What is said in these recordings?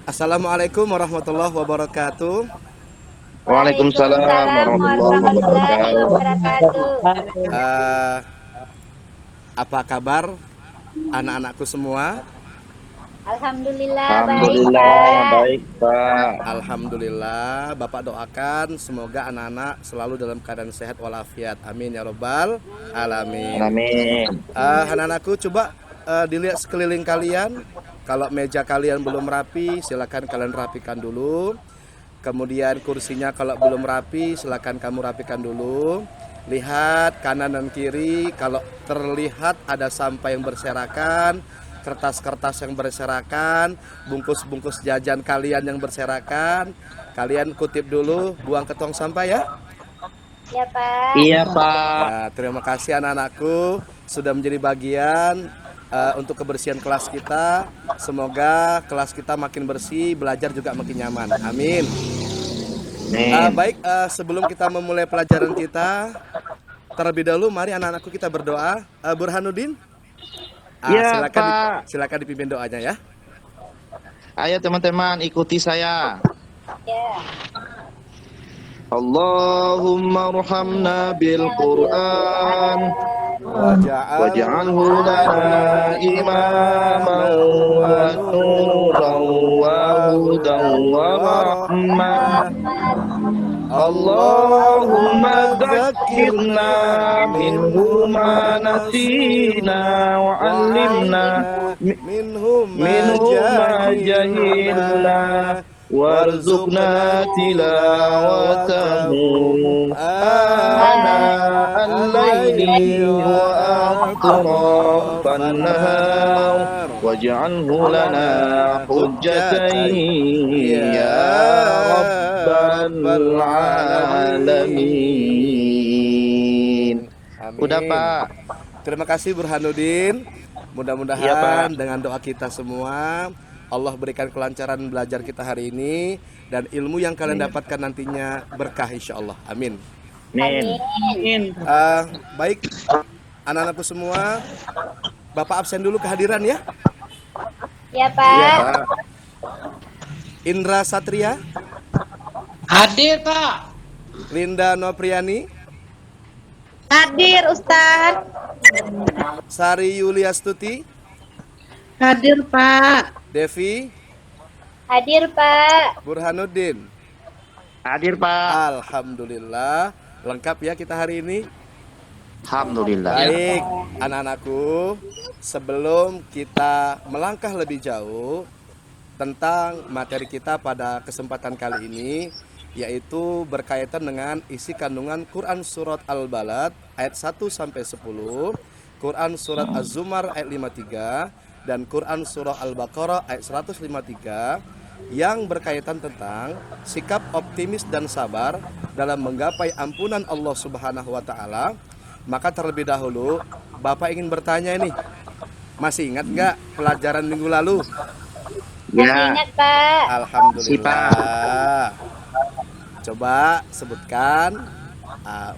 Assalamualaikum warahmatullahi wabarakatuh. Waalaikumsalam Waalaikumsalam warahmatullahi warahmatullahi wabarakatuh. wabarakatuh. Eh, apa kabar anak-anakku semua? Alhamdulillah baik Alhamdulillah Pak. baik Pak. Alhamdulillah, Bapak doakan semoga anak-anak selalu dalam keadaan sehat walafiat. Amin ya robbal alamin. Amin. Anak-anakku coba dilihat sekeliling kalian. Kalau meja kalian belum rapi, silakan kalian rapikan dulu. Kemudian kursinya kalau belum rapi, silakan kamu rapikan dulu. Lihat kanan dan kiri, kalau terlihat ada sampah yang berserakan, kertas-kertas yang berserakan, bungkus-bungkus jajan kalian yang berserakan, kalian kutip dulu, buang ke tong sampah ya. Ya Pak. Iya Pak. Nah, terima kasih anak-anakku sudah menjadi bagian untuk kebersihan kelas kita. Semoga kelas kita makin bersih, belajar juga makin nyaman. Amin. Amin. Baik, sebelum kita memulai pelajaran kita, terlebih dahulu mari anak-anakku kita berdoa. Burhanuddin, Iya silakan Pak. silakan dipimpin doanya ya. Ayo teman-teman ikuti saya. Ya. Allahumma arhamna bil Qur'an waj'alhu lana imaman wa nuran wa hudan wa rahmah. Allahumma dzakirna minhu ma nasina wa 'allimna minhum minhu ma jahilna warzuqna tilawatahu ana al-laili wa atrafan nahar waj'alhu lana hujjatan ya rabbal alamin. Udah Amin. Pak. Terima kasih Burhanuddin. Iya Mudah-mudahan Pak. dengan doa kita semua Allah berikan kelancaran belajar kita hari ini dan ilmu yang kalian dapatkan nantinya berkah insya Allah. Amin. Amin. Amin. Baik anak-anakku semua, Bapak absen dulu kehadiran ya. Ya Iya Pak. Pak. Indra Satria, Hadir Pak. Linda Nopriani, Hadir Ustaz. Sari Yuliastuti, Hadir Pak. Devi, Hadir Pak. Burhanuddin. Hadir Pak. Alhamdulillah, lengkap ya kita hari ini. Alhamdulillah. Baik, anak-anakku, sebelum kita melangkah lebih jauh tentang materi kita pada kesempatan kali ini, yaitu berkaitan dengan isi kandungan Quran Surat Al-Balad ayat 1 sampai 10, Quran Surat Az-Zumar ayat 53, dan Quran Surah Al-Baqarah ayat 153 yang berkaitan tentang sikap optimis dan sabar dalam menggapai ampunan Allah Subhanahu wa taala. Maka terlebih dahulu Bapak ingin bertanya ini, masih ingat nggak pelajaran minggu lalu? Masih Ya. ingat Pak. Alhamdulillah. Coba sebutkan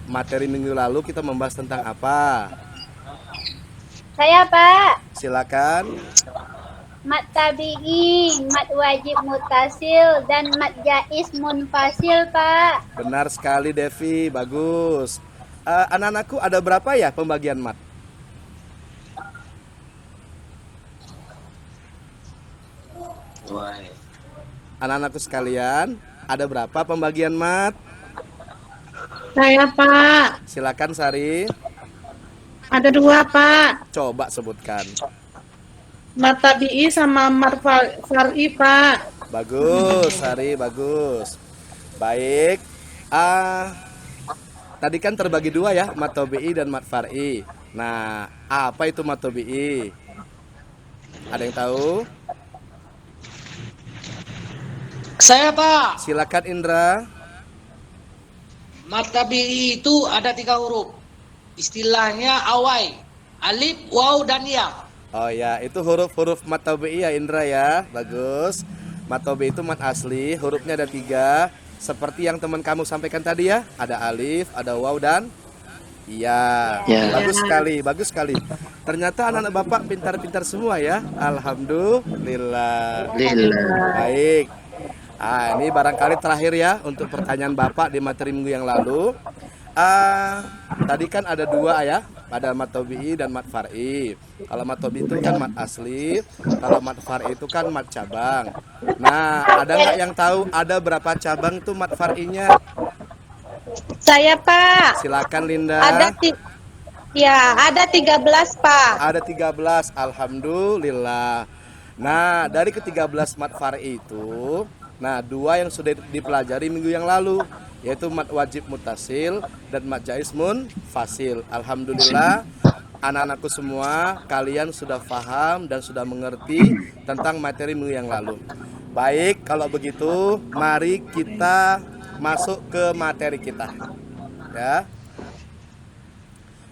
materi minggu lalu kita membahas tentang apa? Saya Pak. Silakan. Mat tabi'i, mat wajib mutasil dan mat jaiz munfasil Pak. Benar sekali Devi, bagus. Anak-anakku ada berapa ya pembagian mat? Anak-anakku sekalian, ada berapa pembagian mat? Saya Pak. Silakan Sari, Ada 2 Pak. coba sebutkan. Matabi'i sama Marfari Pak. Bagus, Sari, bagus. Baik. Tadi kan terbagi 2 ya, mat tabi'i dan mat far'i. Nah, apa itu mat tabi'i? Ada yang tahu? Saya Pak. Silakan Indra. Matabi'i itu ada 3 huruf. Istilahnya awai, alif, waw, dan ya. Oh ya, itu huruf-huruf mat tabi'i ya Indra ya. Bagus. Mat tabi'i itu mat asli, hurufnya ada 3. Seperti yang teman kamu sampaikan tadi ya. Ada alif, ada waw dan Iya, Ya. bagus sekali, bagus sekali. Ternyata anak-anak Bapak pintar-pintar semua ya. Alhamdulillah. Alhamdulillah. Baik. Ini barangkali terakhir ya untuk pertanyaan Bapak di materi minggu yang lalu. Tadi kan ada dua ya, ada mat tobi'i dan mat far'i. Kalau mat tobi'i itu kan mat asli, kalau mat far'i itu kan mat cabang. Nah, ada nggak yang tahu ada berapa cabang tuh mat far'inya? Saya Pak. Silakan Linda. Ada 13 Pak. Ada 13, alhamdulillah. Nah, dari ke-13 mat far'i itu, nah dua yang sudah dipelajari minggu yang lalu, yaitu mat wajib mutasil dan mat jaiz munfasil. Alhamdulillah, anak-anakku semua, kalian sudah paham dan sudah mengerti tentang materi minggu yang lalu. Baik, kalau begitu, mari kita masuk ke materi kita. Ya.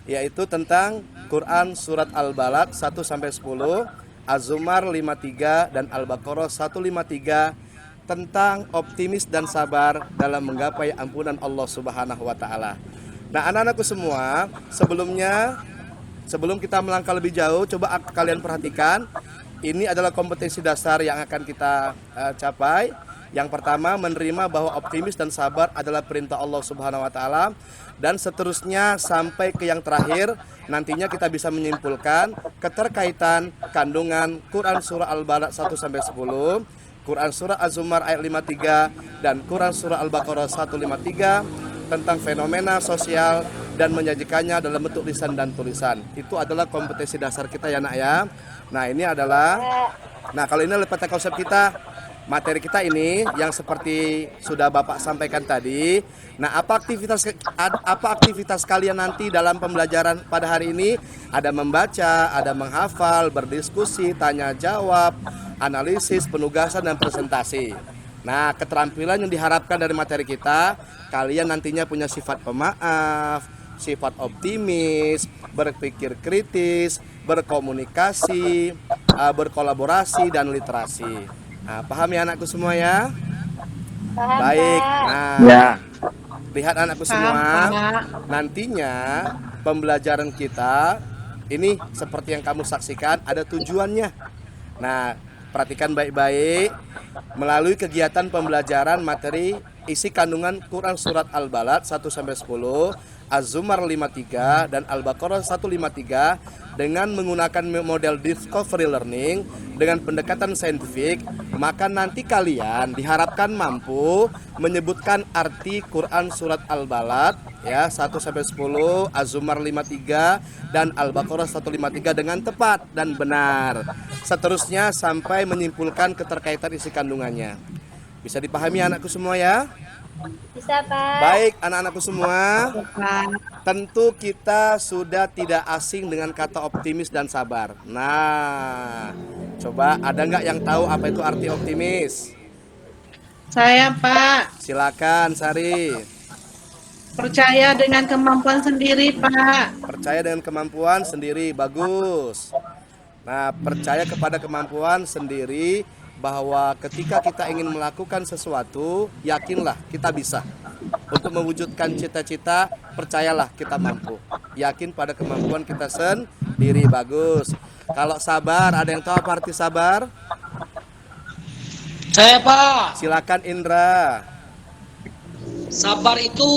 Yaitu tentang Quran surat Al-Balad 1 sampai 10, Az-Zumar 53 dan Al-Baqarah 153 tentang optimis dan sabar dalam menggapai ampunan Allah Subhanahu wa taala. Nah, anak-anakku semua, sebelum kita melangkah lebih jauh, coba kalian perhatikan, ini adalah kompetensi dasar yang akan kita capai. Yang pertama, menerima bahwa optimis dan sabar adalah perintah Allah Subhanahu wa taala, dan seterusnya sampai ke yang terakhir. Nantinya kita bisa menyimpulkan keterkaitan kandungan Quran surah Al-Balad 1 sampai 10, Quran surah Az-Zumar ayat 53 dan Quran surah Al-Baqarah 153 tentang fenomena sosial dan menyajikannya dalam bentuk lisan dan tulisan. Itu adalah kompetensi dasar kita ya, Nak ya. Nah, ini adalah kalau ini adalah peta konsep kita. Materi kita ini yang seperti sudah Bapak sampaikan tadi. Nah, apa aktivitas kalian nanti dalam pembelajaran pada hari ini? Ada membaca, ada menghafal, berdiskusi, tanya jawab, analisis, penugasan dan presentasi. Nah, keterampilan yang diharapkan dari materi kita, kalian nantinya punya sifat pemaaf, sifat optimis, berpikir kritis, berkomunikasi, berkolaborasi dan literasi. Nah, paham ya anakku semua ya? Paham, Baik. Pak. Nah, Ya. lihat anakku semua, nantinya pembelajaran kita ini seperti yang kamu saksikan ada tujuannya. Nah, perhatikan baik-baik. Melalui kegiatan pembelajaran materi isi kandungan Quran surat Al-Balad 1 sampai 10, Az-Zumar 53 dan Al-Baqarah 153 dengan menggunakan model discovery learning dengan pendekatan saintifik, maka nanti kalian diharapkan mampu menyebutkan arti Quran surat Al-Balad ya 1 sampai 10, Az-Zumar 53 dan Al-Baqarah 153 dengan tepat dan benar. Seterusnya sampai menyimpulkan keterkaitan isi kandungannya. Bisa dipahami anakku semua ya? Bisa, Pak. Baik, anak-anakku semua, tentu kita sudah tidak asing dengan kata optimis dan sabar. Nah, coba ada nggak yang tahu apa itu arti optimis? Saya Pak. Silakan, Sari. Percaya dengan kemampuan sendiri Pak. Percaya dengan kemampuan sendiri, bagus. Nah, percaya kepada kemampuan sendiri, bahwa ketika kita ingin melakukan sesuatu, yakinlah kita bisa. Untuk mewujudkan cita-cita, percayalah kita mampu. Yakin pada kemampuan kita sendiri, bagus. Kalau sabar, ada yang tahu apa arti sabar? Saya Pak, Silakan Indra. sabar itu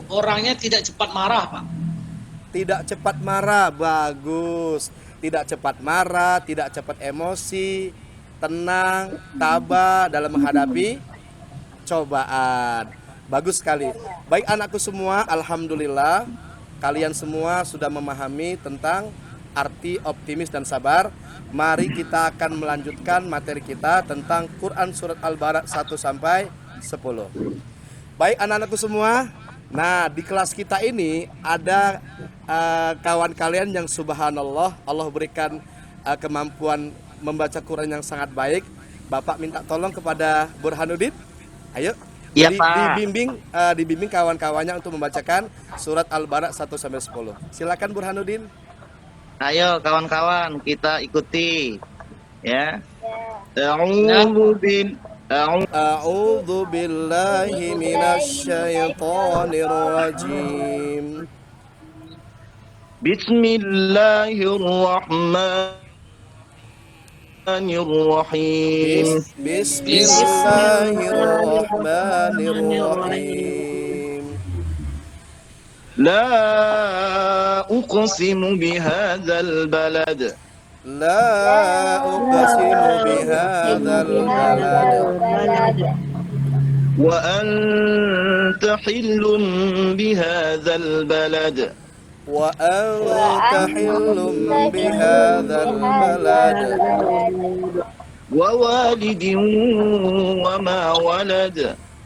orangnya tidak cepat marah Pak. Tidak cepat marah, bagus. Tidak cepat marah, tidak cepat emosi, tenang, tabah dalam menghadapi cobaan. Bagus sekali. Baik anakku semua, alhamdulillah kalian semua sudah memahami tentang arti optimis dan sabar. Mari kita akan melanjutkan materi kita tentang Quran surat Al-Balad 1 sampai 10. Baik anak-anakku semua. Nah, di kelas kita ini ada kawan kalian yang subhanallah Allah berikan kemampuan membaca Quran yang sangat baik. Bapak minta tolong kepada Burhanuddin. Ayo. Iya, Pak. Dibimbing kawan-kawannya untuk membacakan surat Al-Balad 1 sampai 10. Silakan Burhanuddin. Ayo kawan-kawan kita ikuti. Ya. Ya. A'udzu billahi minasy syaithanir rajim. Bismillahirrahmanirrahim. Bismillahirrahmanirrahim. La uqsimu bihadzal balad. La uqsimu bihadzal balad. Wa anta hillun bihadzal balad. Wa anta hillum bihadzal balad. Wa walidin wa ma walad.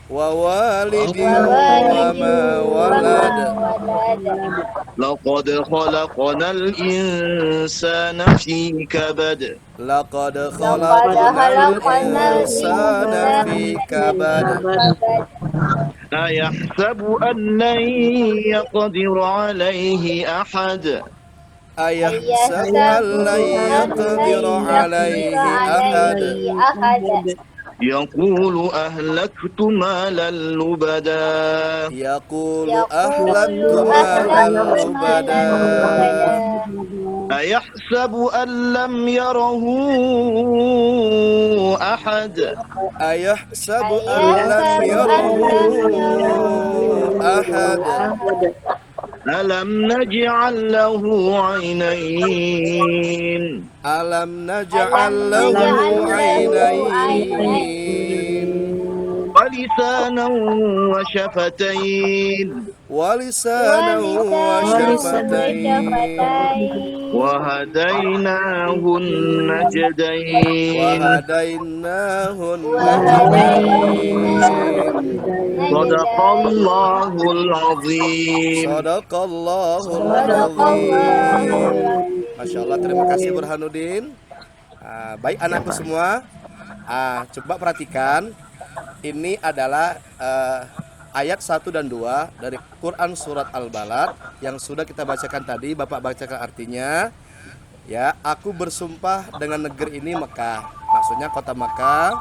Wa walidin wa ma walad. Laqad khalaqnal insana fi kabad. Laqad khalaqnal insana fi kabad. Ayahsabu an lan yaqdir alayhi ahad. Ayahsabu an lan yaqdir alayhi ahad. Yaqulu ahlaktu malan lubada. Yaqulu ahlaktu malan lubada. Ayahsabu an lam yarahu ahad. Ayahsabu an lam yarahu ahad. Alam naj'al lahu 'aynayn. Alam naj'al lahu 'aynayn. Wa lisanan wa shafatayn. Wa lisanan wa shafatayn. Wa hadaynahun najdayn. Wa hadaynahun najdayn. Sadaqallahul azim. Sadaqallahul azim. Masya Allah, terima kasih Burhanuddin. Baik anakku semua, coba perhatikan. Ini adalah ayat 1 dan 2 dari Quran surat Al-Balad yang sudah kita bacakan tadi. Bapak bacakan artinya. Ya, aku bersumpah dengan negeri ini Mekah. Maksudnya kota Mekah,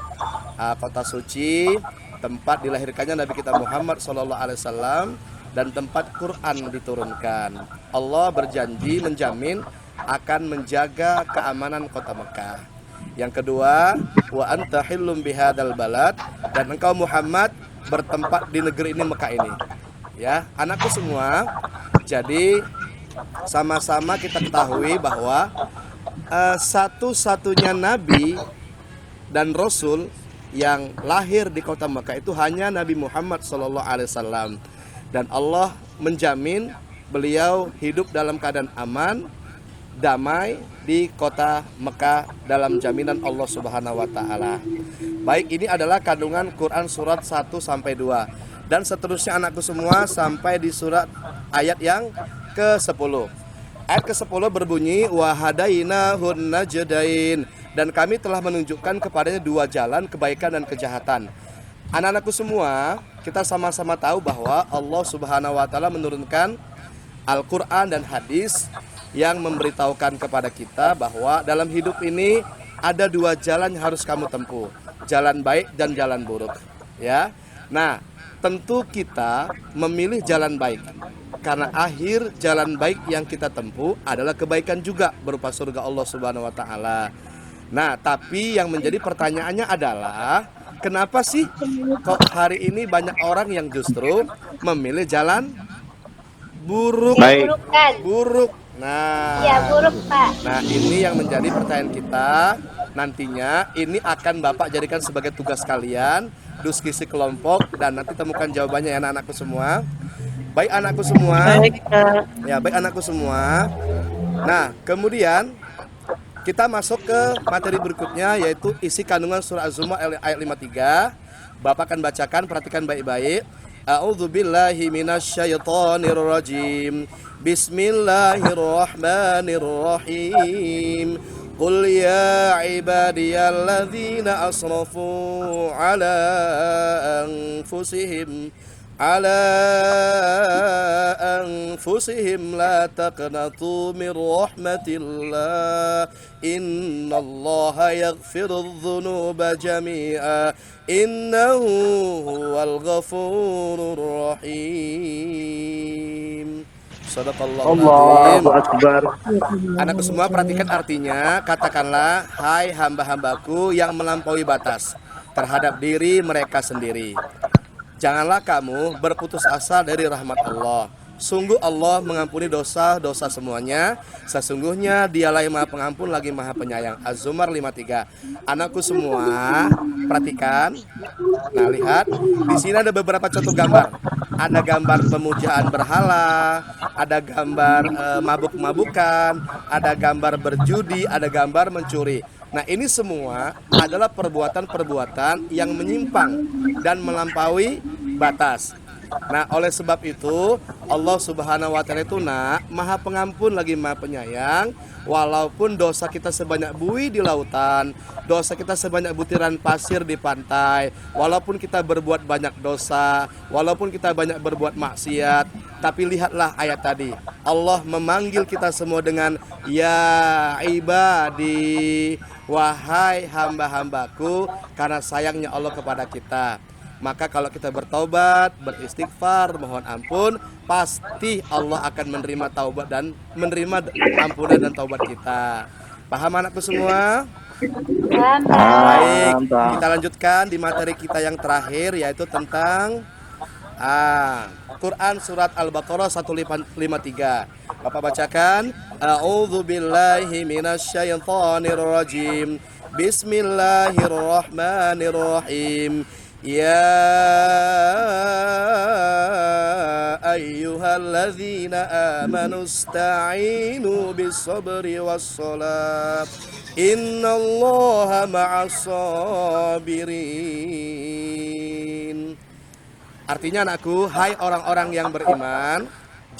kota suci, tempat dilahirkannya Nabi kita Muhammad SAW dan tempat Quran diturunkan. Allah berjanji menjamin akan menjaga keamanan kota Mekah. Yang kedua, wa anta hillum bihadzal balad, dan engkau Muhammad bertempat di negeri ini Mekah ini. Ya, anakku semua. Jadi sama-sama kita ketahui bahwa satu-satunya nabi dan rasul yang lahir di kota Mekah itu hanya Nabi Muhammad SAW, dan Allah menjamin beliau hidup dalam keadaan aman, damai di kota Mekah dalam jaminan Allah Subhanahu wa taala. Baik, ini adalah kandungan Quran surat 1 sampai 2 dan seterusnya anakku semua sampai di surat ayat yang ke-10. Ayat ke-10 berbunyi wa hadainahun najdain, dan kami telah menunjukkan kepadanya dua jalan kebaikan dan kejahatan. Anak-anakku semua, kita sama-sama tahu bahwa Allah Subhanahu wa taala menurunkan Al-Qur'an dan hadis yang memberitahukan kepada kita bahwa dalam hidup ini ada dua jalan yang harus kamu tempuh, jalan baik dan jalan buruk. Ya, nah tentu kita memilih jalan baik karena akhir jalan baik yang kita tempuh adalah kebaikan juga berupa surga Allah Subhanahu Wa Taala. Nah, tapi yang menjadi pertanyaannya adalah kenapa sih kok hari ini banyak orang yang justru memilih jalan buruk? Baik. Buruk. Nah, Ya buruk Pak. nah ini yang menjadi pertanyaan kita. Nantinya ini akan Bapak jadikan sebagai tugas kalian, diskusi kelompok, dan nanti temukan jawabannya ya anak-anakku semua. Baik anakku semua. Baik, Kak. Ya, baik anakku semua. Nah, kemudian kita masuk ke materi berikutnya, yaitu isi kandungan surah Az-Zumar ayat 53. Bapak akan bacakan, perhatikan baik-baik. A'udzubillahi minasyaitonirrajim. Bismillahirrahmanirrahim. Qul ya ibadiyalladzina asrafu ala anfusihim la taqnatu min rahmatillah innallaha yaghfirudz dzunuba jami'a innahu huwal ghafurur rahim. Shadaqallahul adzim. Allahu Akbar. Anakku semua perhatikan artinya. Katakanlah, hai hamba-hambaku yang melampaui batas terhadap diri mereka sendiri. Janganlah kamu berputus asa dari rahmat Allah. Sungguh Allah mengampuni dosa-dosa semuanya. Sesungguhnya Dialah yang Maha Pengampun lagi Maha Penyayang. Az-Zumar 53. Anakku semua, perhatikan. Nah, lihat. Di sini ada beberapa contoh gambar. Ada gambar pemujaan berhala, ada gambar mabuk-mabukan, ada gambar berjudi, ada gambar mencuri. Nah, ini semua adalah perbuatan-perbuatan yang menyimpang dan melampaui batas. Nah, oleh sebab itu Allah Subhanahu wa taala itu Maha Pengampun lagi Maha Penyayang. Walaupun dosa kita sebanyak buih di lautan, dosa kita sebanyak butiran pasir di pantai, walaupun kita berbuat banyak dosa, walaupun kita banyak berbuat maksiat, tapi lihatlah ayat tadi. Allah memanggil kita semua dengan ya ibadi, wahai hamba-hambaku, karena sayangnya Allah kepada kita. Maka kalau kita bertaubat, beristighfar, mohon ampun, pasti Allah akan menerima taubat dan menerima ampunan dan taubat kita. Paham anakku semua? Paham, Pak. Baik, Pak. kita lanjutkan di materi kita yang terakhir, yaitu tentang Quran surat Al-Baqarah 153. Bapak bacakan. A'udzu billahi minasyaitonir rajim. Bismillahirrahmanirrahim. Ya ayyuhalladzina amanu ista'inu bis-sabri was-salat. Innallaha ma'as sabirin. Artinya anakku, hai orang-orang yang beriman,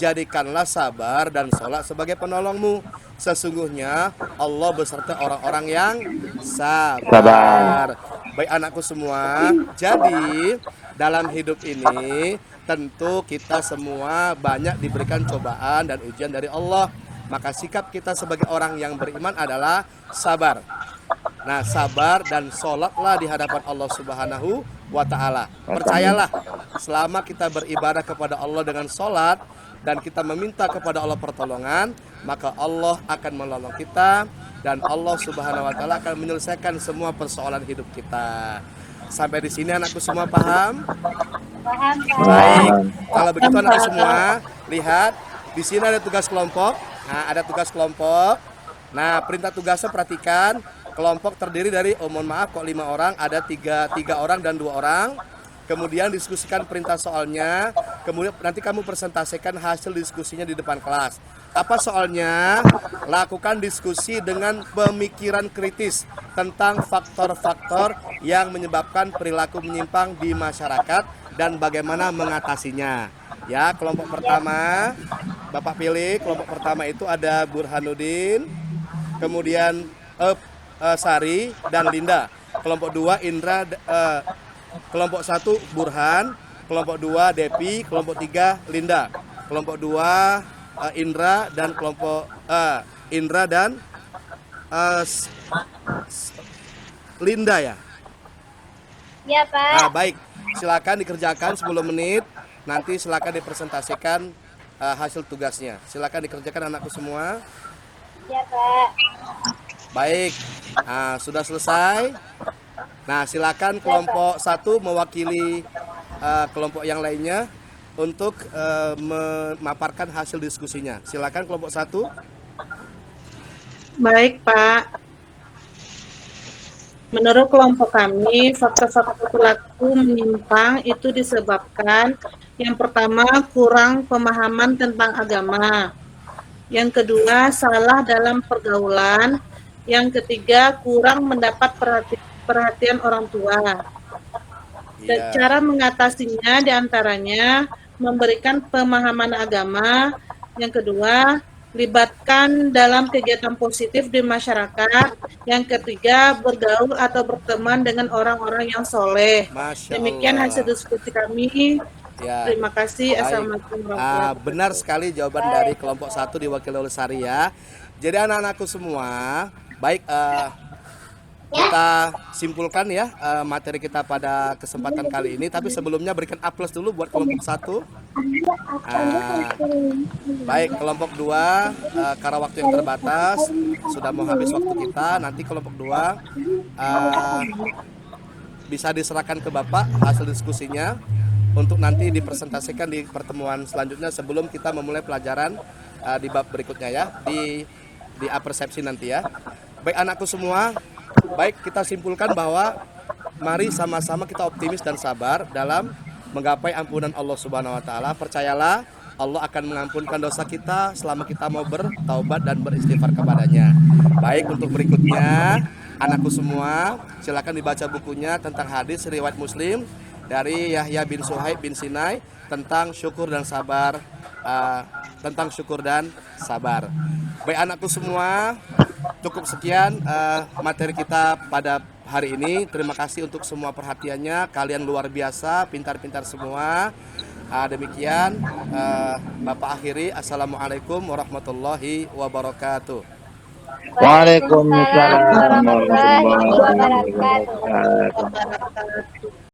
jadikanlah sabar dan sholat sebagai penolongmu. Sesungguhnya Allah beserta orang-orang yang sabar. Baik anakku semua, jadi dalam hidup ini tentu kita semua banyak diberikan cobaan dan ujian dari Allah. Maka sikap kita sebagai orang yang beriman adalah sabar. Nah, sabar dan sholatlah di hadapan Allah Subhanahu wa ta'ala. Percayalah, selama kita beribadah kepada Allah dengan sholat dan kita meminta kepada Allah pertolongan, maka Allah akan menolong kita dan Allah Subhanahu wa ta'ala akan menyelesaikan semua persoalan hidup kita. Sampai di sini anakku semua paham? Paham, Pak. Baik. Kalau begitu anakku semua, lihat di sini ada tugas kelompok. Nah, ada tugas kelompok. Nah, perintah tugasnya perhatikan. Kelompok terdiri dari, mohon maaf kok 5 orang, ada tiga orang dan 2 orang. Kemudian diskusikan perintah soalnya. Kemudian nanti kamu presentasikan hasil diskusinya di depan kelas. Apa soalnya? Lakukan diskusi dengan pemikiran kritis tentang faktor-faktor yang menyebabkan perilaku menyimpang di masyarakat dan bagaimana mengatasinya. Ya, kelompok pertama, Bapak pilih. Kelompok pertama itu ada Burhanuddin, kemudian Sari dan Linda. Kelompok 2 Indra, kelompok 1 Burhan, kelompok 2 Depi, kelompok 3 Linda, kelompok 2 Indra dan kelompok Indra dan Linda ya. Ya, Pak. Nah, baik, silakan dikerjakan 10 menit. Nanti silakan dipresentasikan hasil tugasnya. Silakan dikerjakan anakku semua. Ya, Pak. Baik, nah, sudah selesai. Nah, silakan kelompok 1 mewakili kelompok yang lainnya untuk memaparkan hasil diskusinya. Silakan kelompok 1. Baik, Pak. Menurut kelompok kami, faktor-faktor perilaku menyimpang itu disebabkan yang pertama kurang pemahaman tentang agama, yang kedua salah dalam pergaulan, yang ketiga kurang mendapat perhatian orang tua. Dan Iya. cara mengatasinya diantaranya memberikan pemahaman agama, yang kedua libatkan dalam kegiatan positif di masyarakat, yang ketiga bergaul atau berteman dengan orang-orang yang soleh. Masya Demikian Allah. hasil diskusi kami. Ya. Terima kasih. Baik. Assalamualaikum warahmatullahi wabarakatuh. Benar sekali jawaban dari kelompok 1 diwakili oleh Sari ya. Jadi anak-anakku semua, baik kita simpulkan ya materi kita pada kesempatan kali ini. Tapi sebelumnya berikan A+ dulu buat kelompok 1. Baik, kelompok 2 karena waktu yang terbatas sudah mau habis waktu kita. Nanti kelompok 2 bisa diserahkan ke Bapak hasil diskusinya untuk nanti dipresentasikan di pertemuan selanjutnya sebelum kita memulai pelajaran di bab berikutnya ya, di apersepsi nanti ya. Baik anakku semua, baik kita simpulkan bahwa mari sama-sama kita optimis dan sabar dalam menggapai ampunan Allah Subhanahu wa taala. Percayalah Allah akan mengampunkan dosa kita selama kita mau bertaubat dan beristighfar kepadanya. Baik, untuk berikutnya anakku semua, silakan dibaca bukunya tentang hadis riwayat Muslim dari Yahya bin Suhaib bin Sinai tentang syukur dan sabar, Baik anakku semua, cukup sekian materi kita pada hari ini. Terima kasih untuk semua perhatiannya. Kalian luar biasa, pintar-pintar semua. Demikian Bapak akhiri. Assalamualaikum warahmatullahi wabarakatuh. Waalaikumsalam warahmatullahi warahmatullahi wabarakatuh. wabarakatuh.